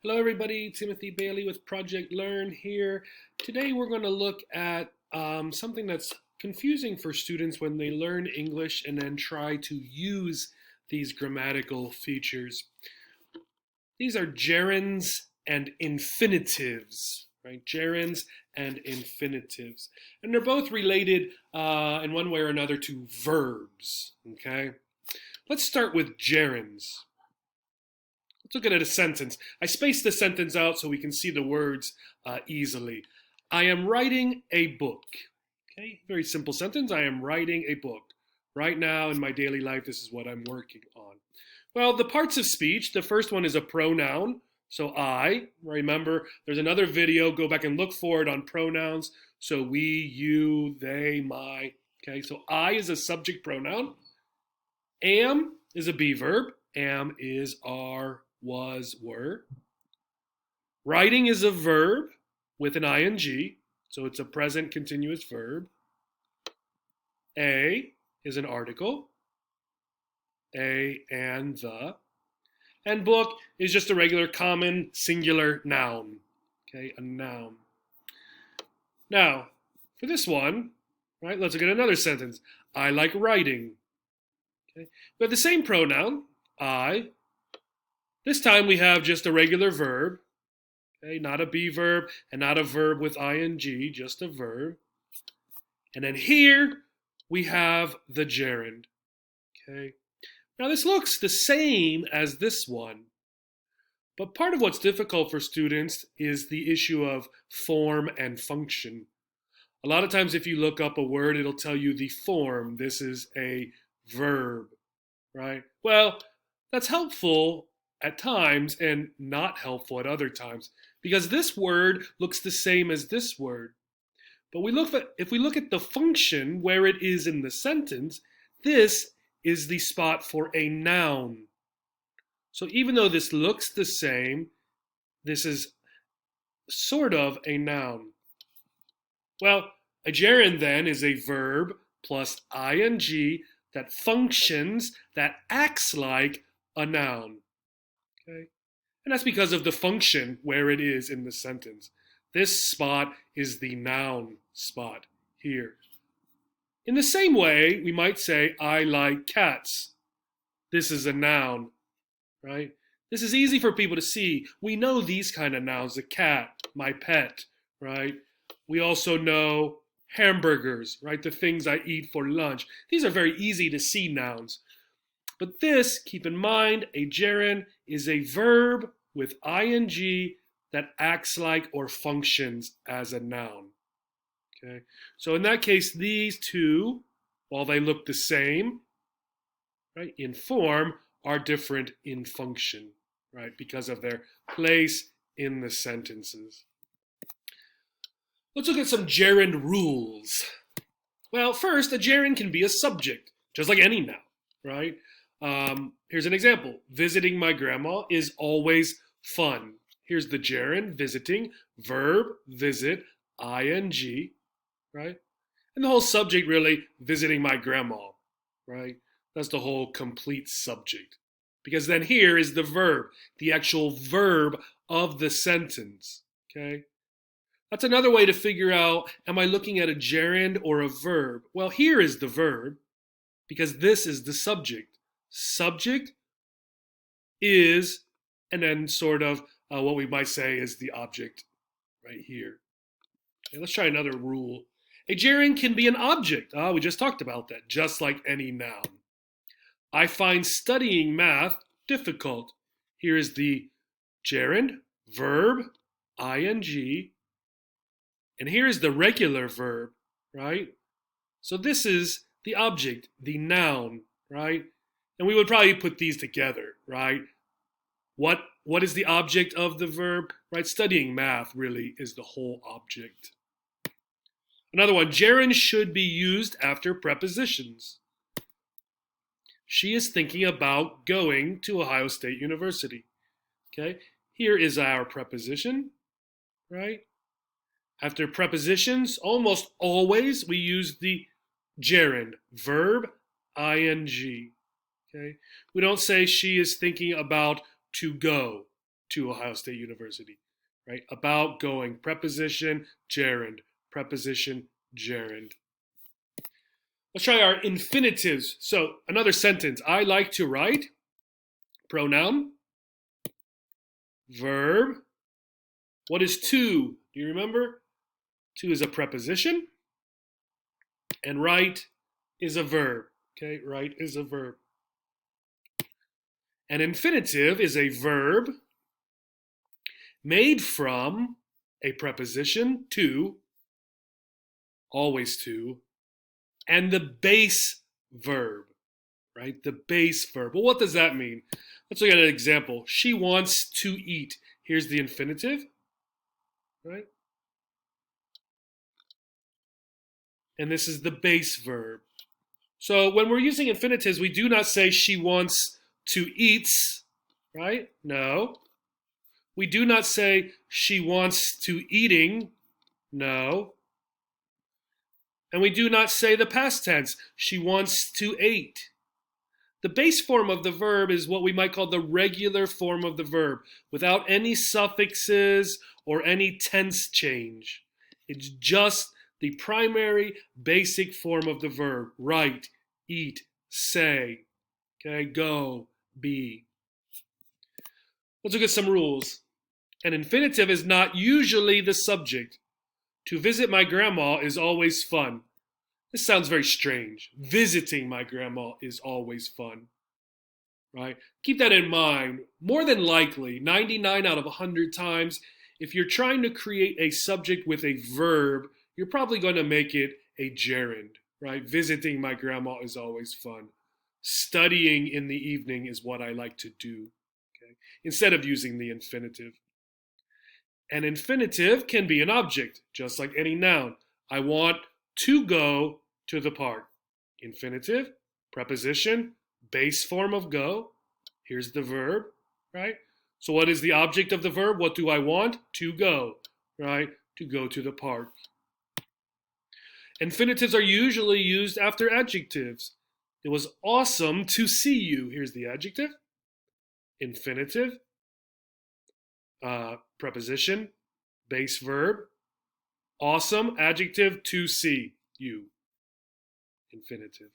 Hello everybody, Timothy Bailey with Project Learn here. Today we're going to look at something that's confusing for students when they learn English and then try to use these grammatical features. These are gerunds and infinitives, right? Gerunds and infinitives. And they're both related in one way or another to verbs, okay? Let's start with gerunds. Let's look at a sentence. I spaced the sentence out so we can see the words easily. I am writing a book. Okay, very simple sentence. I am writing a book. Right now in my daily life, this is what I'm working on. Well, the parts of speech, the first one is a pronoun. So I, remember, there's another video, go back and look for it on pronouns. So we, you, they, my. Okay, so I is a subject pronoun. Am is a be verb. Am is are, was, were. Writing is a verb with an ing, so it's a present continuous verb. A is an article, a and the. And book is just a regular common singular noun, okay, a noun. Now, for this one, right, let's look at another sentence. I like writing. Okay. We have the same pronoun, I. This time we have just a regular verb, okay, not a be verb and not a verb with ing, just a verb. And then here we have the gerund, okay. Now this looks the same as this one, but part of what's difficult for students is the issue of form and function. A lot of times if you look up a word, it'll tell you the form. This is a verb, right? Well, that's helpful at times and not helpful at other times because this word looks the same as this word. But if we look at the function where it is in the sentence, this is the spot for a noun. So even though this looks the same, this is sort of a noun. Well, a gerund then is a verb plus ing that functions, that acts like a noun. Okay? And that's because of the function where it is in the sentence. This spot is the noun spot here. In the same way, we might say, I like cats. This is a noun, right? This is easy for people to see. We know these kind of nouns, a cat, my pet, right? We also know hamburgers, right? The things I eat for lunch. These are very easy to see nouns. But this, keep in mind, a gerund is a verb with ing that acts like or functions as a noun. Okay, so in that case, these two, while they look the same, right, in form, are different in function, right, because of their place in the sentences. Let's look at some gerund rules. Well, first, a gerund can be a subject, just like any noun, right? Here's an example. Visiting my grandma is always fun. Here's the gerund, visiting, verb, visit, ing, right? And the whole subject really, visiting my grandma, right? That's the whole complete subject. Because then here is the verb, the actual verb of the sentence, okay? That's another way to figure out, am I looking at a gerund or a verb? Well, here is the verb, because this is the subject. Subject is, and then sort of what we might say is the object right here. Okay, let's try another rule. A gerund can be an object. We just talked about that, just like any noun. I find studying math difficult. Here is the gerund, verb, ing, and here is the regular verb, right? So this is the object, the noun, right? And we would probably put these together, right? What is the object of the verb, right? Studying math really is the whole object. Another one, gerund should be used after prepositions. She is thinking about going to Ohio State University. Okay, here is our preposition, right? After prepositions, almost always we use the gerund, verb, ing. Okay, we don't say she is thinking about to go, to Ohio State University, right? About going, preposition, gerund, preposition, gerund. Let's try our infinitives. So another sentence. I like to write. Pronoun. Verb. What is to? Do you remember? To is a preposition. And write is a verb. Okay, write is a verb. An infinitive is a verb made from a preposition, to, always to, and the base verb, right? The base verb. Well, what does that mean? Let's look at an example. She wants to eat. Here's the infinitive, right? And this is the base verb. So when we're using infinitives, we do not say she wants to eats, right? No. We do not say she wants to eating. No. And we do not say the past tense, she wants to ate. The base form of the verb is what we might call the regular form of the verb, without any suffixes or any tense change. It's just the primary basic form of the verb. Write, eat, say, okay, go, be. Let's look at some rules. An infinitive is not usually the subject. To visit my grandma is always fun. This sounds very strange. Visiting my grandma is always fun, right? Keep that in mind. More than likely, 99 out of 100 times, if you're trying to create a subject with a verb, you're probably going to make it a gerund, right? Visiting my grandma is always fun. Studying in the evening is what I like to do, okay? Instead of using the infinitive. An infinitive can be an object, just like any noun. I want to go to the park. Infinitive, preposition, base form of go. Here's the verb, right? So what is the object of the verb? What do I want? To go, right? To go to the park. Infinitives are usually used after adjectives. It was awesome to see you. Here's the adjective. Infinitive, preposition, base verb. Awesome, adjective, to see you. Infinitive.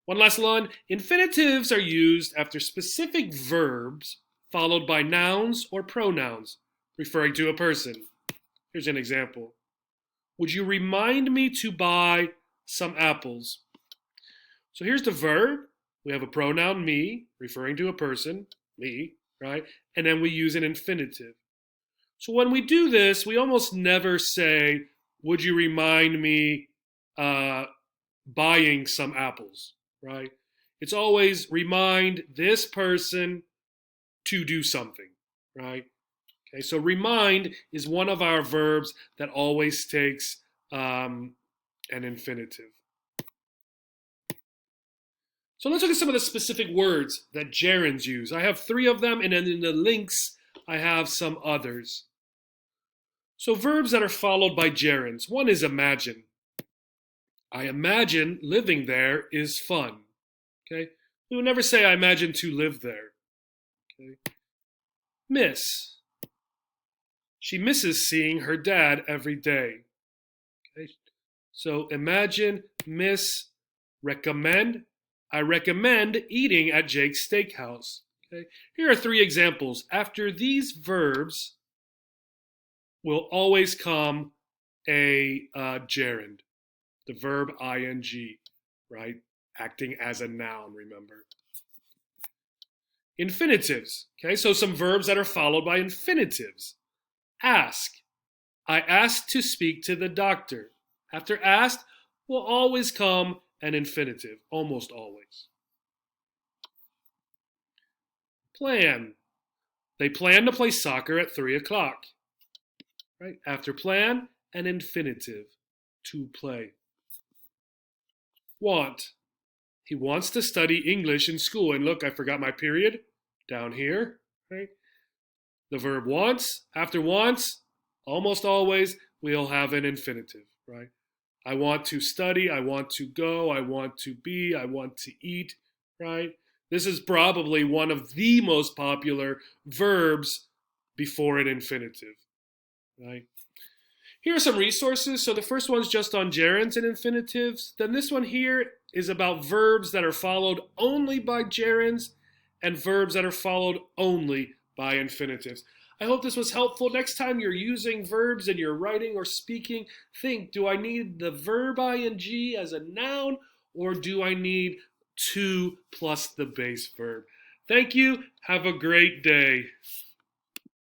One last one. Infinitives are used after specific verbs followed by nouns or pronouns referring to a person. Here's an example. Would you remind me to buy some apples? So here's the verb. We have a pronoun, me, referring to a person, me, right? And then we use an infinitive. So when we do this, we almost never say, would you remind me buying some apples, right? It's always remind this person to do something, right? Okay, so remind is one of our verbs that always takes an infinitive. So let's look at some of the specific words that gerunds use. I have 3 of them, and then in the links, I have some others. So verbs that are followed by gerunds. One is imagine. I imagine living there is fun. Okay? We would never say I imagine to live there. Okay? Miss. She misses seeing her dad every day. Okay? So imagine, miss, recommend. I recommend eating at Jake's Steakhouse. Okay? Here are 3 examples. After these verbs will always come a gerund, the verb ing, right? Acting as a noun, remember. Infinitives, okay? So some verbs that are followed by infinitives. Ask. I asked to speak to the doctor. After asked will always come an infinitive, almost always. Plan. They plan to play soccer at 3 o'clock. Right? After plan, an infinitive, to play. Want. He wants to study English in school. And look, I forgot my period down here. Right? The verb wants. After wants, almost always, we'll have an infinitive. Right? I want to study. I want to go. I want to be. I want to eat. Right? This is probably one of the most popular verbs before an infinitive, right? Here are some resources. So the first one's just on gerunds and infinitives. Then this one here is about verbs that are followed only by gerunds and verbs that are followed only by infinitives. I hope this was helpful. Next time you're using verbs in your writing or speaking, think, do I need the verb ing as a noun, or do I need to plus the base verb? Thank you. Have a great day.